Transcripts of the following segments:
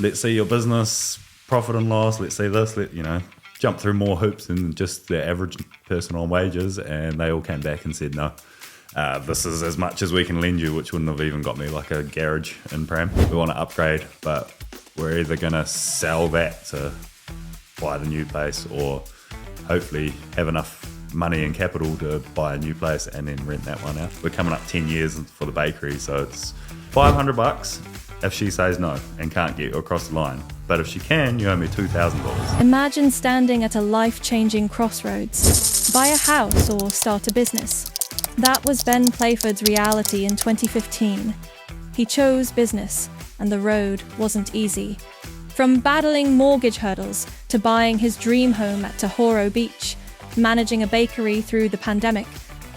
let's see your business profit and loss. Let's see this. Jump through more hoops than just the average person on wages, and they all came back and said no. This is as much as we can lend you, which wouldn't have even got me like a garage in Pram. We want to upgrade, but we're either going to sell that to buy the new place or hopefully have enough money and capital to buy a new place and then rent that one out. We're coming up 10 years for the bakery, so it's $500 if she says no and can't get you across the line. But if she can, you owe me $2,000. Imagine standing at a life-changing crossroads. Buy a house or start a business. That was Ben Playford's reality in 2015. He chose business, and the road wasn't easy. From battling mortgage hurdles to buying his dream home at Te Horo Beach, managing a bakery through the pandemic,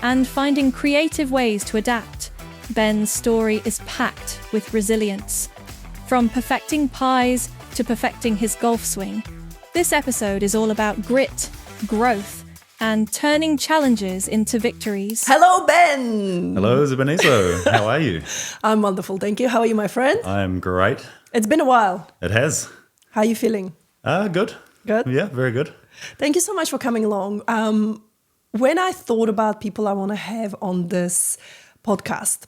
and finding creative ways to adapt, Ben's story is packed with resilience. From perfecting pies to perfecting his golf swing, this episode is all about grit, growth, and turning challenges into victories. Hello, Ben! Hello, Zibaniso. How are you? I'm wonderful, thank you. How are you, my friend? I am great. It's been a while. It has. How are you feeling? Good. Good? Yeah, very good. Thank you so much for coming along. When I thought about people I want to have on this podcast,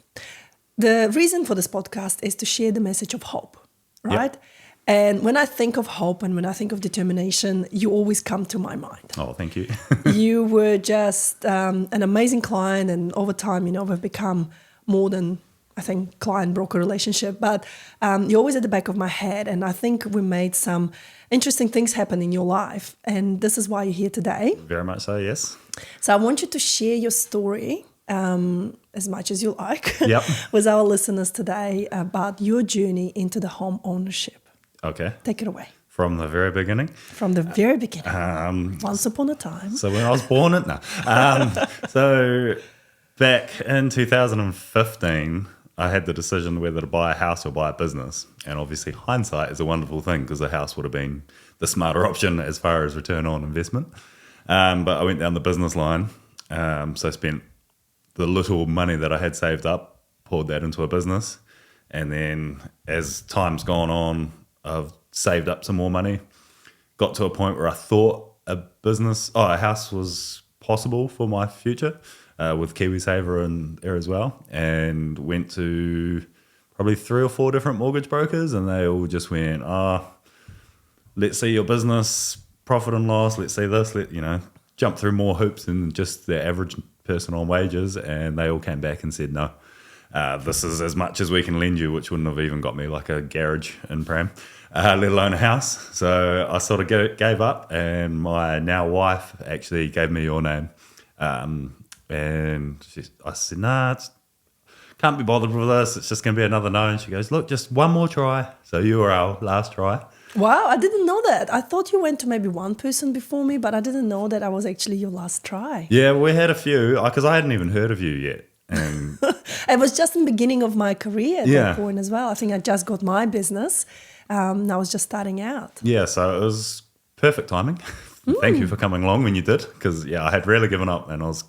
the reason for this podcast is to share the message of hope, right? Yep. And when I think of hope and when I think of determination, you always come to my mind. Oh, thank you. You were just an amazing client, and over time, we've become more than, I think, client-broker relationship. But you're always at the back of my head, and I think we made some interesting things happen in your life, and this is why you're here today. Very much so, yes. So I want you to share your story as much as you like Yep. with our listeners today about your journey into the home ownership. Okay. Take it away. From the very beginning. From the very beginning. Once upon a time. So when I was born, so back in 2015, I had the decision whether to buy a house or buy a business. And obviously hindsight is a wonderful thing because the house would have been the smarter option as far as return on investment. But I went down the business line. So I spent the little money that I had saved up, poured that into a business. And then as time's gone on, I've saved up some more money, got to a point where I thought a house was possible for my future with KiwiSaver in there as well, and went to probably 3 or 4 different mortgage brokers, and they all just went, let's see your business profit and loss, let's see this, jump through more hoops than just the average person on wages, and they all came back and said no. This is as much as we can lend you, which wouldn't have even got me like a garage in Pram, let alone a house. So I sort of gave up, and my now wife actually gave me your name. And I said, can't be bothered with this. It's just going to be another no. And she goes, look, just one more try. So you were our last try. Wow, I didn't know that. I thought you went to maybe one person before me, but I didn't know that I was actually your last try. Yeah, we had a few, because I hadn't even heard of you yet. And it was just in the beginning of my career at that point as well. I think I just got my business. I was just starting out. Yeah, so it was perfect timing. Thank you for coming along when you did, because I had really given up, and I was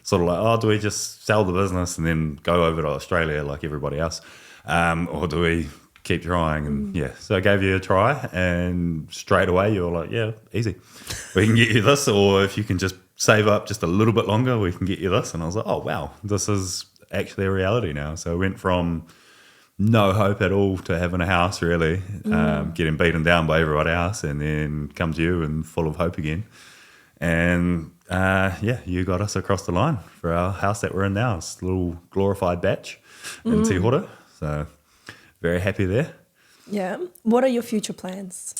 sort of like, do we just sell the business and then go over to Australia like everybody else, or do we keep trying? And so I gave you a try, and straight away you were like, yeah, easy, we can get you this, or if you can just save up just a little bit longer, we can get you this. And I was like, oh wow, this is actually a reality now. So I went from no hope at all to having a house, really, getting beaten down by everybody else, and then come to you and full of hope again. And you got us across the line for our house that we're in now. It's a little glorified batch in Te Horo. So very happy there. Yeah. What are your future plans?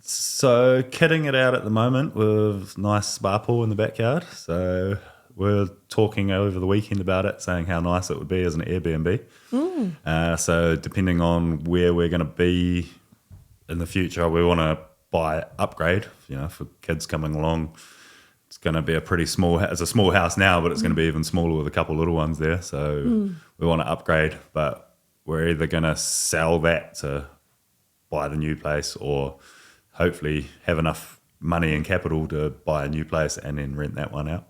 So kitting it out at the moment with nice spa pool in the backyard. So we're talking over the weekend about it, saying how nice it would be as an Airbnb. So depending on where we're going to be in the future, we want to upgrade, for kids coming along. It's going to be it's a small house now, but it's going to be even smaller with a couple of little ones there. So we want to upgrade, but we're either going to sell that to buy the new place or hopefully have enough money and capital to buy a new place and then rent that one out.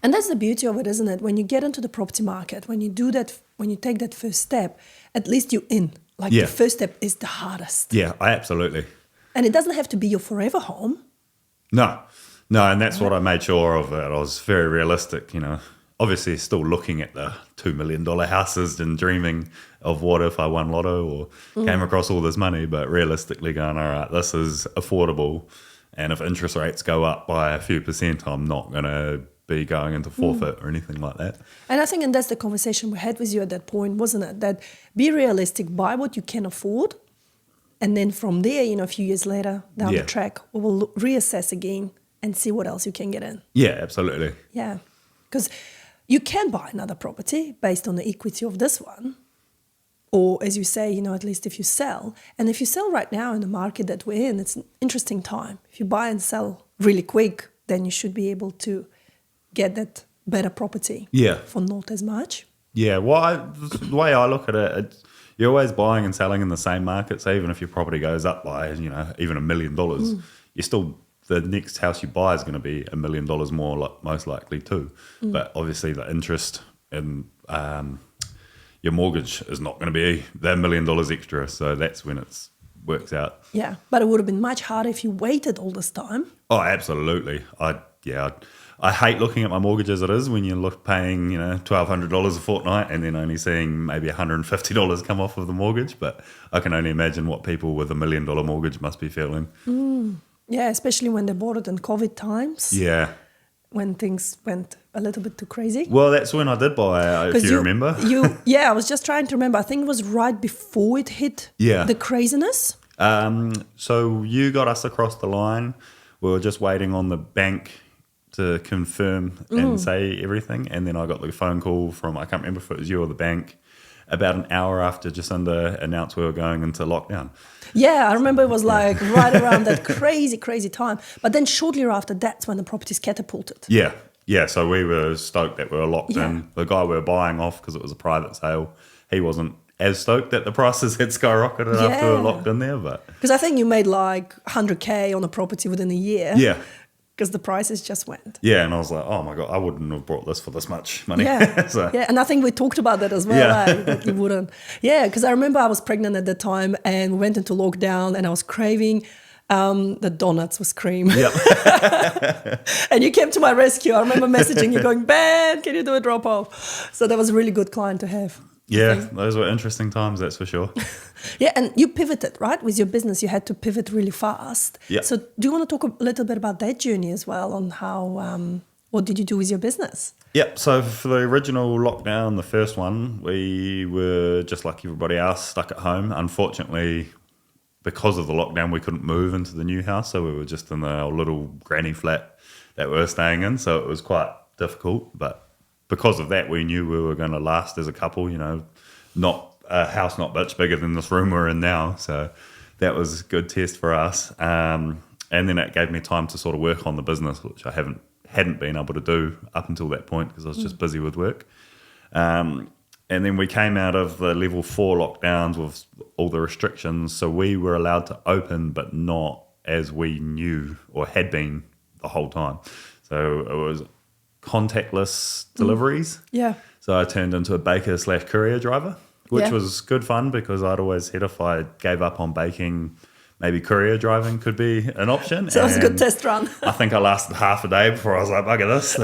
And that's the beauty of it, isn't it? When you get into the property market, when you do that, when you take that first step, at least you're in. Like Yeah. the first step is the hardest. Yeah, absolutely. And it doesn't have to be your forever home. No, and that's what I made sure of. It. I was very realistic, Obviously, still looking at the $2 million houses and dreaming of what if I won lotto or came across all this money, but realistically going, all right, this is affordable. And if interest rates go up by a few percent, I'm not going to be going into forfeit or anything like that. And I think, and that's the conversation we had with you at that point, wasn't it? That be realistic, buy what you can afford. And then from there, a few years later, down the track, we will reassess again and see what else you can get in. Yeah, absolutely. Yeah. Because you can buy another property based on the equity of this one. Or as you say, at least if you sell. And if you sell right now in the market that we're in, it's an interesting time. If you buy and sell really quick, then you should be able to get that better property for not as much. Yeah, the way I look at it, you're always buying and selling in the same market. So even if your property goes up by, even $1 million, you're still, the next house you buy is going to be $1 million more, most likely too. But obviously the interest in your mortgage is not going to be that $1 million extra. So that's when it works out. Yeah, but it would have been much harder if you waited all this time. Oh, absolutely. I hate looking at my mortgage as it is when you're paying, $1,200 a fortnight and then only seeing maybe $150 come off of the mortgage. But I can only imagine what people with $1 million mortgage must be feeling. Yeah, especially when they bought it in COVID times. Yeah. When things went a little bit too crazy. Well, that's when I did buy, if you remember. I was just trying to remember. I think it was right before it hit the craziness. So you got us across the line. We were just waiting on the bank to confirm and say everything. And then I got the phone call from, I can't remember if it was you or the bank, about an hour after Jacinda announced we were going into lockdown. Yeah, I remember it was like right around that crazy, crazy time. But then shortly after, that's when the properties catapulted. Yeah, so we were stoked that we were locked in. The guy we were buying off, because it was a private sale, he wasn't as stoked that the prices had skyrocketed after we were locked in there. Because I think you made like 100K on a property within a year. Yeah. Because the prices just went. Yeah, and I was like, oh my God, I wouldn't have bought this for this much money. Yeah, yeah, and I think we talked about that as well, that you wouldn't. Yeah, because I remember I was pregnant at the time and we went into lockdown and I was craving the donuts with cream. Yep. And you came to my rescue. I remember messaging you going, Ben, can you do a drop-off? So that was a really good client to have. Yeah, those were interesting times, that's for sure. Yeah, and you pivoted, right? With your business, you had to pivot really fast. Yeah. So do you want to talk a little bit about that journey as well, on how, what did you do with your business? Yeah, so for the original lockdown, the first one, we were just like everybody else, stuck at home. Unfortunately, because of the lockdown, we couldn't move into the new house. So we were just in the little granny flat that we were staying in. So it was quite difficult, but because of that, we knew we were going to last as a couple, not a house not much bigger than this room we're in now. So that was a good test for us. And then it gave me time to sort of work on the business, which I hadn't been able to do up until that point because I was just busy with work. And then we came out of the level 4 lockdowns with all the restrictions. So we were allowed to open, but not as we knew or had been the whole time. So it was contactless deliveries. Yeah. So I turned into a baker / courier driver, which was good fun because I'd always said if I gave up on baking, maybe courier driving could be an option. So it was a good test run. I think I lasted half a day before I was like, bugger this.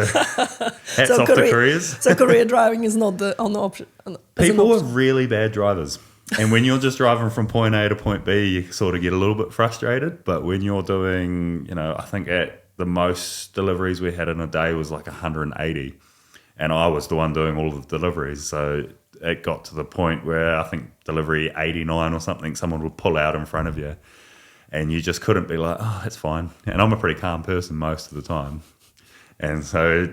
Hats off to couriers. So courier driving is not on the option. People are really bad drivers. And when you're just driving from point A to point B, you sort of get a little bit frustrated. But when you're doing, I think at the most deliveries we had in a day was like 180. And I was the one doing all of the deliveries. So it got to the point where I think delivery 89 or something, someone would pull out in front of you. And you just couldn't be like, oh, that's fine. And I'm a pretty calm person most of the time. And so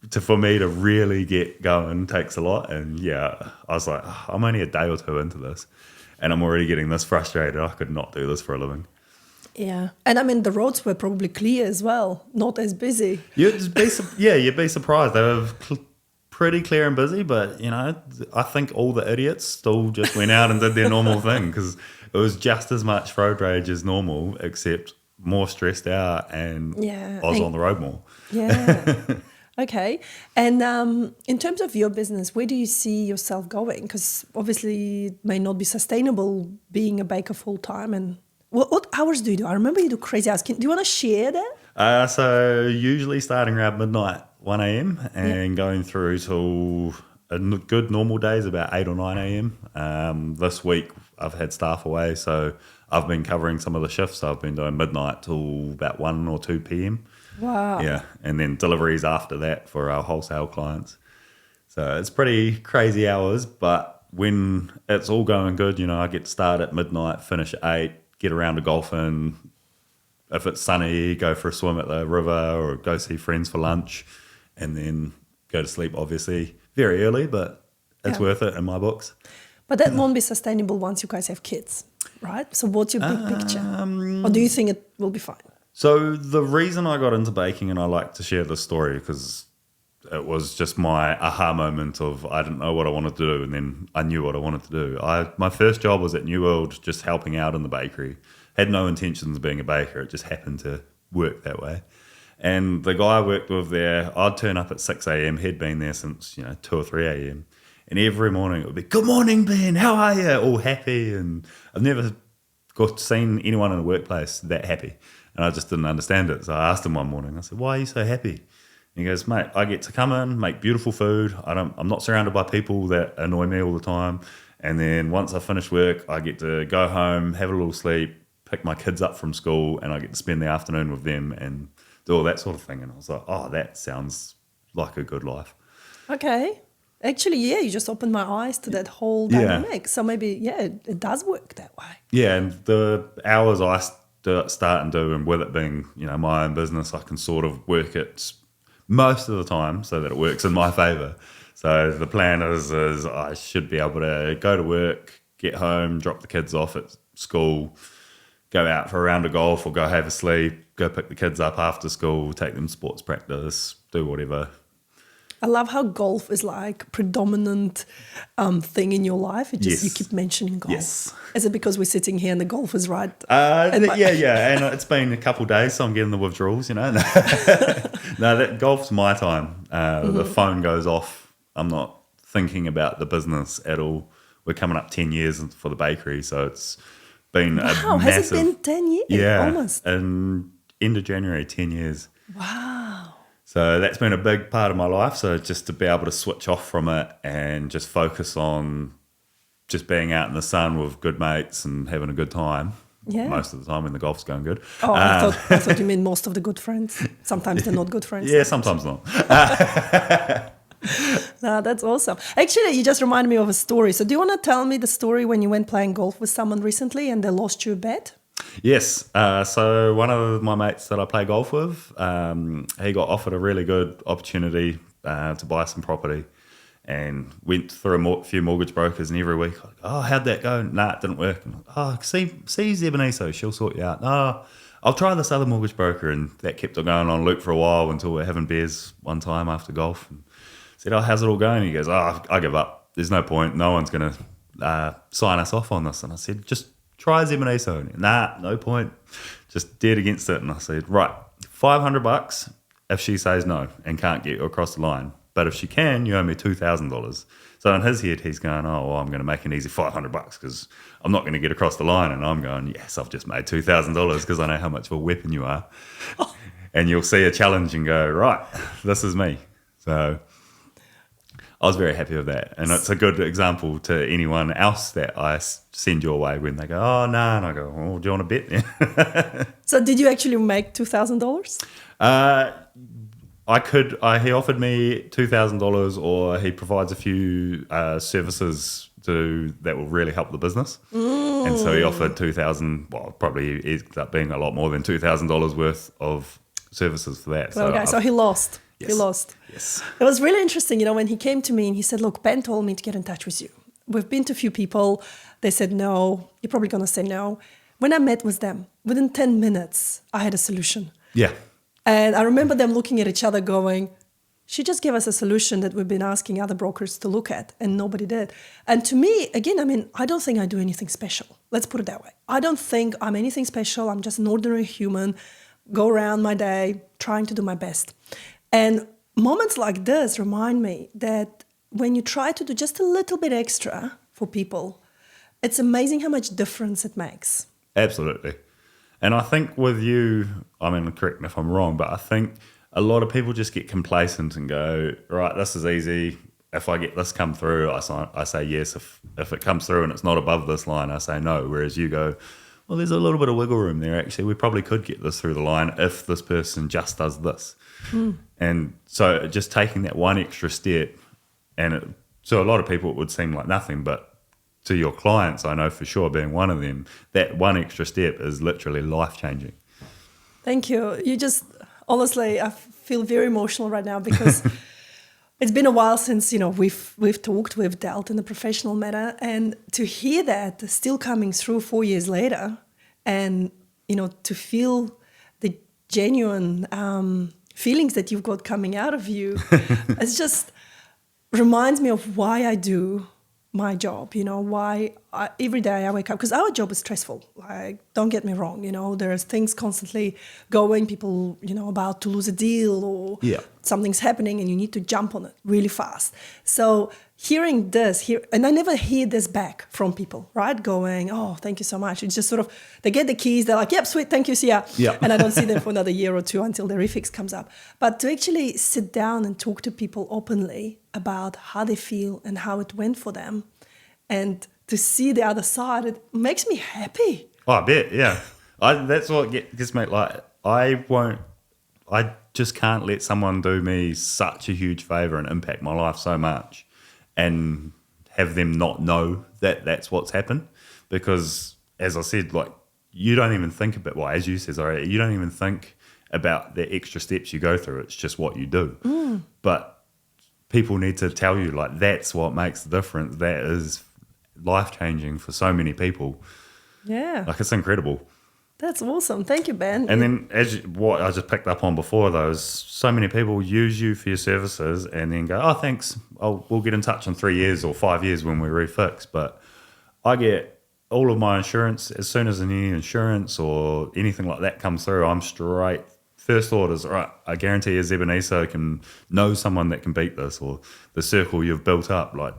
for me to really get going takes a lot. And I was like, oh, I'm only a day or two into this. And I'm already getting this frustrated. I could not do this for a living. Yeah. And I mean, the roads were probably clear as well, not as busy. You'd be surprised. They were pretty clear and busy, but, I think all the idiots still just went out and did their normal thing because it was just as much road rage as normal, except more stressed out and I was on the road more. Yeah. Okay. And in terms of your business, where do you see yourself going? Because obviously it may not be sustainable being a baker full time. And what hours do you do? I remember you do crazy hours. Do you want to share that? So usually starting around midnight, 1 a.m. and going through till good normal days about 8 or 9 a.m. This week I've had staff away, so I've been covering some of the shifts. I've been doing midnight till about 1 or 2 p.m. Wow. Yeah, and then deliveries after that for our wholesale clients. So it's pretty crazy hours, but when it's all going good, I get to start at midnight, finish at 8, get around to golfing. If it's sunny, go for a swim at the river or go see friends for lunch, and then go to sleep, obviously, very early, but it's worth it in my books. But that won't be sustainable once you guys have kids, right? So what's your big picture? Or do you think it will be fine? So the reason I got into baking, and I like to share this story because it was just my aha moment of I didn't know what I wanted to do, and then I knew what I wanted to do. My first job was at New World, just helping out in the bakery. Had no intentions of being a baker. It just happened to work that way. And the guy I worked with there, I'd turn up at 6 a.m. He'd been there since 2 or 3 a.m. And every morning it would be, "Good morning, Ben. How are you?" All happy. And I've never seen anyone in a workplace that happy. And I just didn't understand it. So I asked him one morning, I said, "Why are you so happy?" And he goes, "Mate, I get to come in, make beautiful food. I'm not surrounded by people that annoy me all the time. And then once I finish work, I get to go home, have a little sleep, pick my kids up from school, and I get to spend the afternoon with them and do all that sort of thing." And I was like, "Oh, that sounds like a good life." Okay. Actually, yeah, you just opened my eyes to that whole dynamic. So maybe, it does work that way. Yeah, and the hours I start and do, and with it being, my own business, I can sort of work it most of the time so that it works in my favour. So the plan is I should be able to go to work, get home, drop the kids off at school, go out for a round of golf or go have a sleep, go pick the kids up after school, take them sports practice, do whatever. I love how golf is like predominant thing in your life. You keep mentioning golf. Yes. Is it because we're sitting here and the golf is right? And it's been a couple of days, so I'm getting the withdrawals, No, that golf's my time. The phone goes off. I'm not thinking about the business at all. We're coming up 10 years for the bakery, so it's been a massive... Has it been 10 years? Yeah, almost. And end of January, 10 years. Wow. So that's been a big part of my life. So just to be able to switch off from it and just focus on just being out in the sun with good mates and having a good time. Yeah. Most of the time when the golf's going good. Oh, I thought you meant most of the good friends. Sometimes they're not good friends. Yeah, sometimes not. No, that's awesome. Actually, you just reminded me of a story. So do you want to tell me the story when you went playing golf with someone recently and they lost you a bet? Yes. So one of my mates that I play golf with, he got offered a really good opportunity to buy some property and went through a few mortgage brokers, and every week, like, "Oh, how'd that go?" "Nah, it didn't work." And, "Oh, see Zebaniso, she'll sort you out." "No, I'll try this other mortgage broker." And that kept on going on loop for a while until we're having beers one time after golf. And said, "Oh, how's it all going?" He goes, "Oh, I give up. There's no point. No one's going to sign us off on this." And I said, "Just try Zebaniso." "Nah, no point." Just dead against it. And I said, "Right, $500 if she says no and can't get you across the line. But if she can, you owe me $2,000. So in his head, he's going, "Oh, well, I'm going to make an easy $500 because I'm not going to get across the line." And I'm going, "Yes, I've just made $2,000 because I know how much of a weapon you are." And you'll see a challenge and go, "Right, this is me." So I was very happy with that. And it's a good example to anyone else that I send your way when they go, "Oh, no." And I go, "Oh, do you want to bet?" So did you actually make $2,000? I could. He offered me $2,000, or he provides a few services that will really help the business. And so he offered $2,000. Well, probably ends up being a lot more than $2,000 worth of services for that. So he lost. Yes. He lost. Yes. It was really interesting, when he came to me and he said, "Look, Ben told me to get in touch with you. We've been to a few people. They said no. You're probably going to say no." When I met with them, within 10 minutes, I had a solution. Yeah. And I remember them looking at each other going, "She just gave us a solution that we've been asking other brokers to look at, and nobody did." And to me, again, I don't think I do anything special. Let's put it that way. I don't think I'm anything special. I'm just an ordinary human, go around my day trying to do my best. And moments like this remind me that when you try to do just a little bit extra for people, it's amazing how much difference it makes. Absolutely. And I think with you, I mean, correct me if I'm wrong, but I think a lot of people just get complacent and go, right, this is easy. If I get this come through, I say yes. If it comes through and it's not above this line, I say no. Whereas you go, well, there's a little bit of wiggle room there. Actually, we probably could get this through the line if this person just does this. And so just taking that one extra step, and so a lot of people it would seem like nothing, but to your clients, I know for sure, being one of them, that one extra step is literally life-changing. Thank you. You just, honestly, I feel very emotional right now because it's been a while since, we've talked, we've dealt in a professional matter, and to hear that still coming through 4 years later, and, to feel the genuine feelings that you've got coming out of you, it just reminds me of why I do my job, why every day I wake up, because our job is stressful. Like, don't get me wrong, there's things constantly going, people, about to lose a deal or something's happening and you need to jump on it really fast. So hearing this and I never hear this back from people, right? Going, oh, thank you so much. It's just sort of, they get the keys, they're like, yep, sweet, thank you, see ya. Yeah. And I don't see them for another year or two until the refix comes up. But to actually sit down and talk to people openly about how they feel and how it went for them, and to see the other side, it makes me happy. Oh, I bet, yeah. That's what gets me, like, I just can't let someone do me such a huge favour and impact my life so much and have them not know that that's what's happened. Because, as I said, like, you don't even think about, well, as you said, sorry, you don't even think about the extra steps you go through. It's just what you do. But people need to tell you, like, that's what makes the difference. That is life-changing for so many people. Yeah. Like, it's incredible. That's awesome. Thank you, Ben. And then what I just picked up on before, though, is so many people use you for your services and then go, oh, thanks, we'll get in touch in 3 years or 5 years when we refix. But I get all of my insurance, as soon as any insurance or anything like that comes through, I'm straight. First thought is, all right, I guarantee you Ebenezer can know someone that can beat this, or the circle you've built up. Like,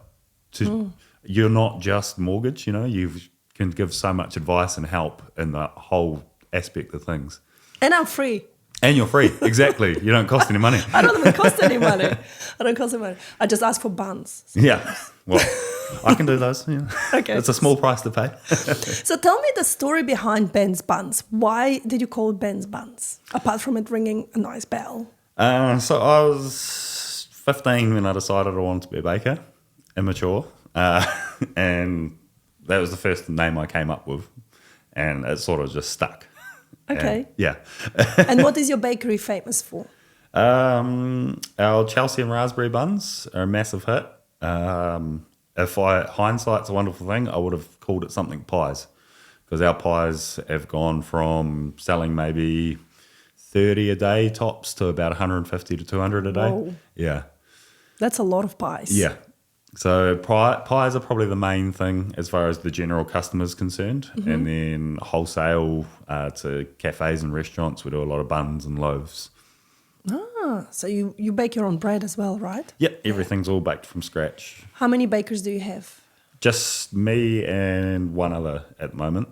you're not just mortgage, you can give so much advice and help in the whole aspect of things. And I'm free. And you're free, exactly. You don't cost any money. I don't even cost any money. I don't cost any money. I just ask for buns. Yeah, well, I can do those. Yeah. Okay. It's a small price to pay. So tell me the story behind Ben's Buns. Why did you call it Ben's Buns, apart from it ringing a nice bell? So I was 15 when I decided I wanted to be a baker, immature. And that was the first name I came up with. And it sort of just stuck. Okay. And, yeah. And what is your bakery famous for? Our Chelsea and raspberry buns are a massive hit. Hindsight's a wonderful thing, I would have called it something pies, because our pies have gone from selling maybe 30 a day tops to about 150 to 200 a day. Whoa. Yeah. That's a lot of pies. Yeah. So pies are probably the main thing as far as the general customer is concerned. Mm-hmm. And then wholesale to cafes and restaurants, we do a lot of buns and loaves. Ah, so you bake your own bread as well, right? Yep, everything's all baked from scratch. How many bakers do you have? Just me and one other at the moment.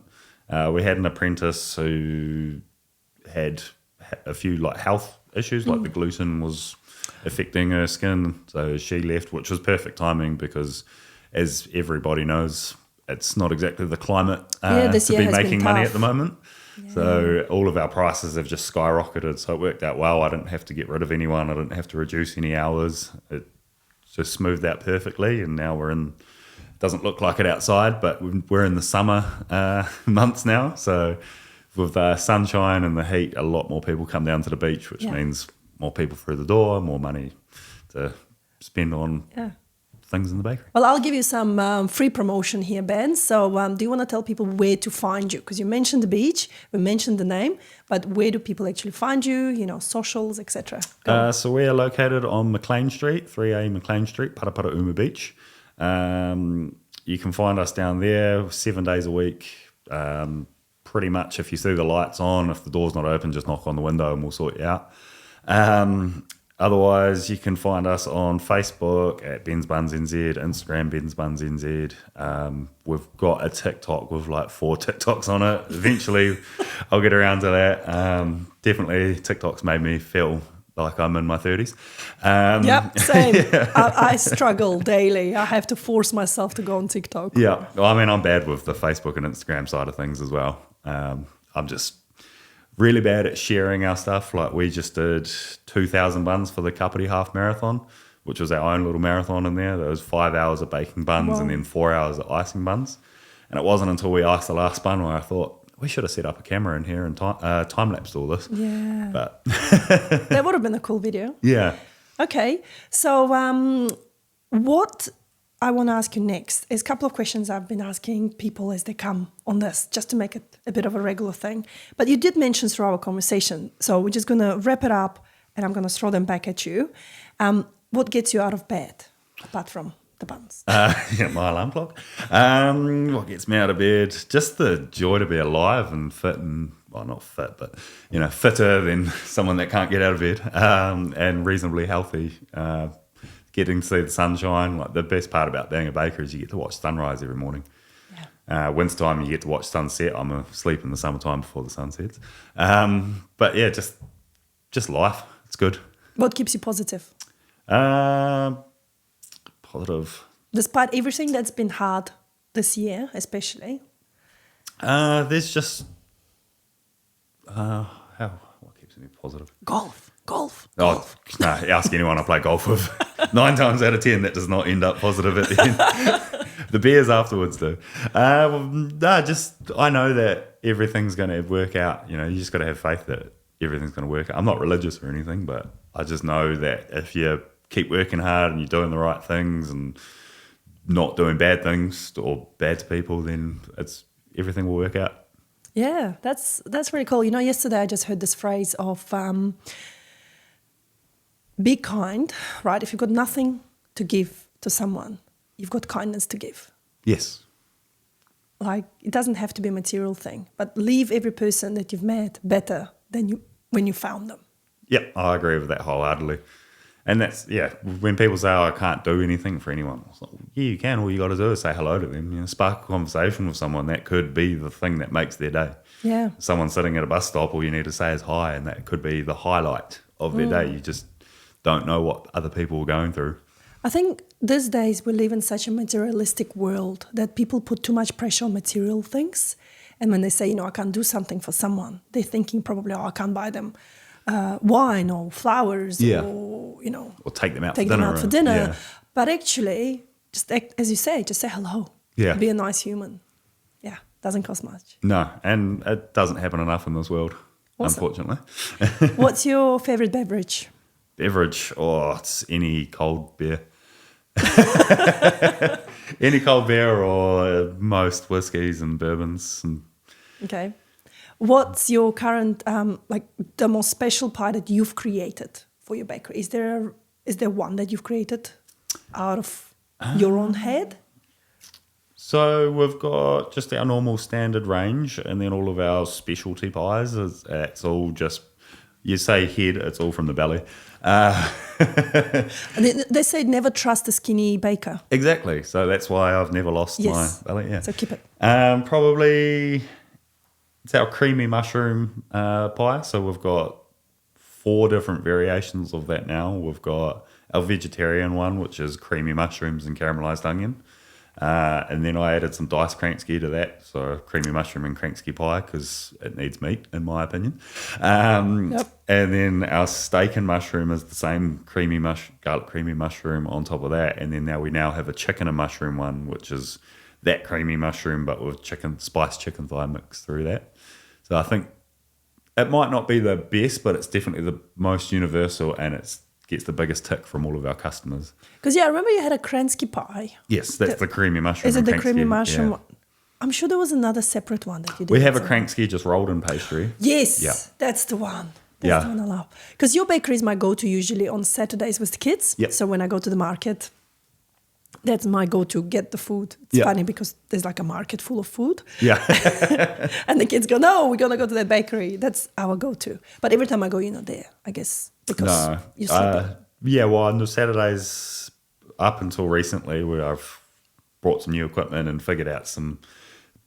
We had an apprentice who had a few like health issues, like the gluten was affecting her skin, so she left, which was perfect timing because, as everybody knows, it's not exactly the climate this to year be has making been money tough. at the moment. Yeah. So all of our prices have just skyrocketed, so it worked out well. I didn't have to get rid of anyone. I didn't have to reduce any hours. It just smoothed out perfectly, and now we're in, doesn't look like it outside, but we're in the summer months now. So with sunshine and the heat, a lot more people come down to the beach, which means more people through the door, more money to spend on things in the bakery. Well, I'll give you some free promotion here, Ben. So do you want to tell people where to find you? Because you mentioned the beach, we mentioned the name, but where do people actually find you, socials, etc.? So we are located on McLean Street, 3A McLean Street, Parapara Uma Beach. You can find us down there 7 days a week. Pretty much if you see the lights on, if the door's not open, just knock on the window and we'll sort you out. Otherwise, you can find us on Facebook at Ben's Buns NZ, Instagram Ben's Buns NZ. We've got a TikTok with like 4 TikToks on it. Eventually, I'll get around to that. Definitely, TikTok's made me feel like I'm in my 30s. Yep, same. I struggle daily. I have to force myself to go on TikTok. Yeah, well, I mean, I'm bad with the Facebook and Instagram side of things as well. I'm just really bad at sharing our stuff. Like we just did 2,000 buns for the Kapiti half marathon, which was our own little marathon in there. There was 5 hours of baking buns and then 4 hours of icing buns. And it wasn't until we iced the last bun where I thought, we should have set up a camera in here and time-lapsed all this. Yeah. But that would have been a cool video. Yeah. Okay. So what I want to ask you next is a couple of questions I've been asking people as they come on this, just to make it a bit of a regular thing. But you did mention through our conversation, so we're just going to wrap it up and I'm going to throw them back at you. What gets you out of bed, apart from the buns? Yeah, my alarm clock. What gets me out of bed? Just the joy to be alive and fit and, well, not fit, but, you know, fitter than someone that can't get out of bed, and reasonably healthy. Getting to see the sunshine. Like the best part about being a baker is you get to watch sunrise every morning. Yeah. Wintertime, you get to watch sunset. I'm asleep in the summertime before the sun sets. But yeah, just life. It's good. What keeps you positive? Positive. Despite everything that's been hard this year, especially? There's just... what keeps me positive? Golf. Oh, no, ask anyone I play golf with. 9 times out of 10, that does not end up positive at the end. The beers afterwards do. I know that everything's going to work out. You know, you just got to have faith that everything's going to work out. I'm not religious or anything, but I just know that if you keep working hard and you're doing the right things and not doing bad things or bad to people, then everything will work out. Yeah, that's really cool. You know, yesterday I just heard this phrase of be kind, right? If you've got nothing to give to someone, you've got kindness to give. Yes. Like, it doesn't have to be a material thing, but leave every person that you've met better than when you found them. Yep, I agree with that wholeheartedly. And that's, yeah, when people say, I can't do anything for anyone, it's like, yeah, you can. All you got to do is say hello to them. You know, spark a conversation with someone. That could be the thing that makes their day. Yeah. Someone sitting at a bus stop, all you need to say is hi, and that could be the highlight of their day. You just don't know what other people are going through. I think these days we live in such a materialistic world that people put too much pressure on material things. And when they say, you know, I can't do something for someone, they're thinking probably, I can't buy them wine or flowers or, you know. Or take them out for dinner. Yeah. But actually, just as you say, just say hello. Yeah. Be a nice human. Yeah, doesn't cost much. No, and it doesn't happen enough in this world, unfortunately. What's your favourite beverage? Beverage? Oh, it's any cold beer. Any cold beer or most whiskies and bourbons. Okay. What's your current, the most special pie that you've created for your bakery? Is there one that you've created out of your own head? So we've got just our normal standard range, and then all of our specialty pies. It's all just, you say head, it's all from the belly. And they say never trust a skinny baker. Exactly. So that's why I've never lost my belly. Yeah. So keep it. Probably it's our creamy mushroom pie. So we've got 4 different variations of that now. We've got our vegetarian one, which is creamy mushrooms and caramelized onion. And then I added some diced kranksky to that, so creamy mushroom and kranksky pie, because it needs meat, in my opinion. Yep. And then our steak and mushroom is the same garlic creamy mushroom on top of that. And then we now have a chicken and mushroom one, which is that creamy mushroom, but with spiced chicken thigh mixed through that. So I think it might not be the best, but it's definitely the most universal, and it gets the biggest tick from all of our customers. Because, I remember you had a kranksky pie. Yes, that's the creamy mushroom. Is it the creamy mushroom yeah. one? I'm sure there was another separate one that you did. We have a kranksky just rolled in pastry. Yes, yeah. That's the one. That's the one I love. Because your bakery is my go-to usually on Saturdays with the kids. Yep. So when I go to the market, That's my go-to, get the food. It's funny because there's like a market full of food. Yeah. And the kids go, no, we're going to go to that bakery. That's our go-to. But every time I go, you're not there, I guess, because you're sleeping. Yeah, well, on the Saturdays up until recently where I've brought some new equipment and figured out some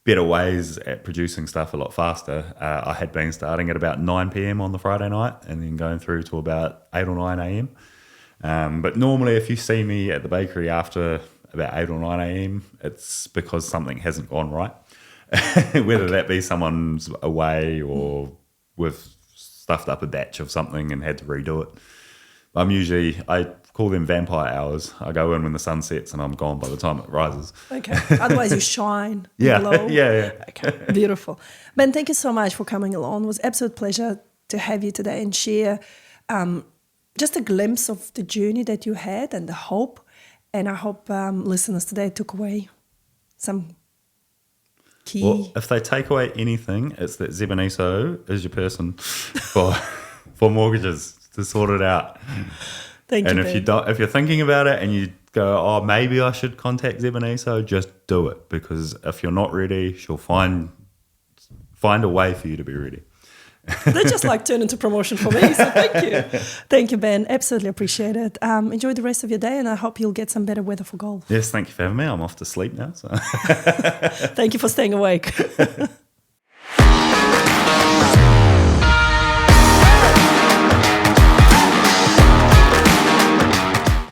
better ways at producing stuff a lot faster. I had been starting at about 9 p.m. on the Friday night and then going through to about 8 or 9 a.m. But normally if you see me at the bakery after about 8 or 9 a.m., it's because something hasn't gone right. Whether that be someone's away or we've stuffed up a batch of something and had to redo it. I call them vampire hours. I go in when the sun sets and I'm gone by the time it rises. Okay. Otherwise you shine. Yeah. Glow. Yeah. Okay. Beautiful. Ben, thank you so much for coming along. It was an absolute pleasure to have you today and share just a glimpse of the journey that you had and the hope. And I hope listeners today took away some key. Well, if they take away anything, it's that Zebaniso is your person for mortgages to sort it out. Thank you. And if you're thinking about it and you go, oh, maybe I should contact Zebaniso, just do it, because if you're not ready, she'll find a way for you to be ready. They just like turn into promotion for me. So thank you. Thank you, Ben. Absolutely appreciate it. Enjoy the rest of your day, and I hope you'll get some better weather for golf. Yes, thank you for having me. I'm off to sleep now. So. Thank you for staying awake.